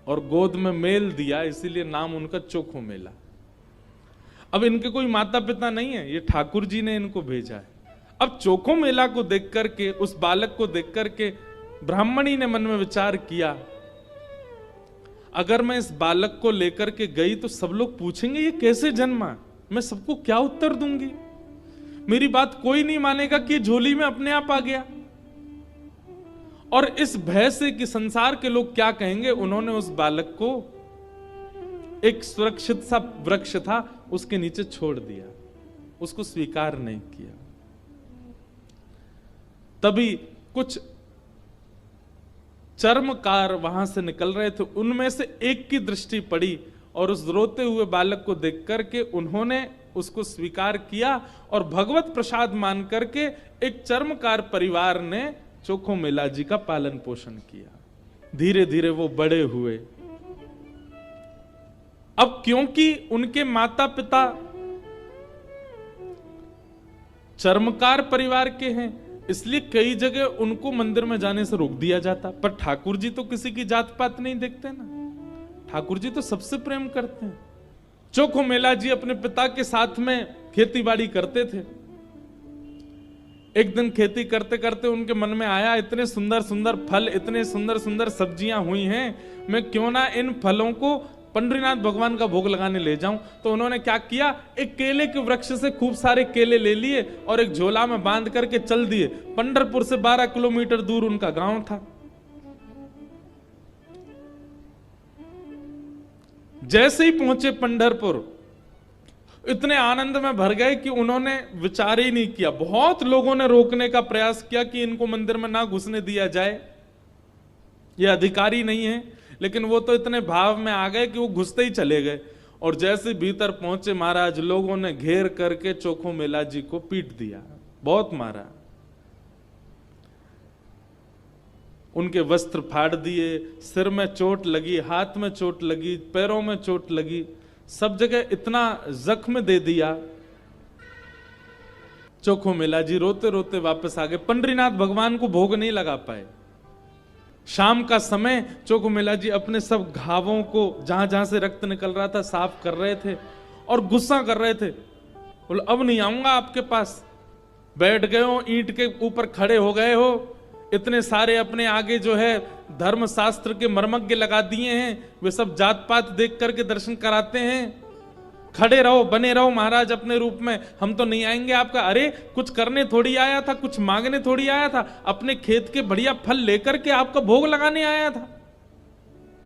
और गोद में मेल दिया, इसीलिए नाम उनका चोखो मेला। अब इनके कोई माता पिता नहीं है, ये ठाकुर जी ने इनको भेजा है। अब चोखो मेला को देख करके, उस बालक को देख करके ब्राह्मणी ने मन में विचार किया, अगर मैं इस बालक को लेकर के गई तो सब लोग पूछेंगे ये कैसे जन्मा, मैं सबको क्या उत्तर दूंगी, मेरी बात कोई नहीं मानेगा कि झोली में अपने आप आ गया। और इस भय से कि संसार के लोग क्या कहेंगे, उन्होंने उस बालक को एक सुरक्षित सा वृक्ष था उसके नीचे छोड़ दिया, उसको स्वीकार नहीं किया। तभी कुछ चर्मकार वहां से निकल रहे थे, उनमें से एक की दृष्टि पड़ी और उस रोते हुए बालक को देख करके उन्होंने उसको स्वीकार किया और भगवत प्रसाद मान करके एक चर्मकार परिवार ने चोखो मेला जी का पालन पोषण किया। धीरे धीरे वो बड़े हुए। अब क्योंकि उनके माता पिता चर्मकार परिवार के हैं, इसलिए कई जगह उनको मंदिर में जाने से रोक दिया जाता। पर ठाकुर जी तो किसी की जात पात नहीं देखते ना, ठाकुर जी तो सबसे प्रेम करते हैं। चोखो मेला जी अपने पिता के साथ में खेती बाड़ी करते थे। एक दिन खेती करते करते उनके मन में आया, इतने सुंदर सुंदर फल, इतने सुंदर सुंदर सब्जियां हुई हैं, मैं क्यों ना इन फलों को पंडरीनाथ भगवान का भोग लगाने ले जाऊं। तो उन्होंने क्या किया, एक केले के वृक्ष से खूब सारे केले ले लिए और एक झोला में बांध करके चल दिए। पंढरपुर से 12 किलोमीटर दूर उनका गांव था। जैसे ही पहुंचे पंढरपुर, इतने आनंद में भर गए कि उन्होंने विचार ही नहीं किया। बहुत लोगों ने रोकने का प्रयास किया कि इनको मंदिर में ना घुसने दिया जाए, ये अधिकारी नहीं है, लेकिन वो तो इतने भाव में आ गए कि वो घुसते ही चले गए। और जैसे भीतर पहुंचे महाराज, लोगों ने घेर करके चोखो मेला जी को पीट दिया, बहुत मारा, उनके वस्त्र फाड़ दिए, सिर में चोट लगी, हाथ में चोट लगी, पैरों में चोट लगी, सब जगह इतना जख्म दे दिया। चोखो मेला जी रोते रोते वापस आ गए। पंडरीनाथ भगवान को भोग नहीं लगा पाए। शाम का समय चोखो मेला जी अपने सब घावों को, जहां जहां से रक्त निकल रहा था, साफ कर रहे थे और गुस्सा कर रहे थे। बोले अब नहीं आऊंगा आपके पास, बैठ गए हो, ईंट के ऊपर खड़े हो गए हो, इतने सारे अपने आगे जो है धर्म शास्त्र के मर्मज्ञ लगा दिए हैं, वे सब जात पात देख करके दर्शन कराते हैं, खड़े रहो, बने रहो महाराज अपने रूप में, हम तो नहीं आएंगे आपका। अरे कुछ करने थोड़ी आया था, कुछ मांगने थोड़ी आया था, अपने खेत के बढ़िया फल लेकर के आपका भोग लगाने आया था।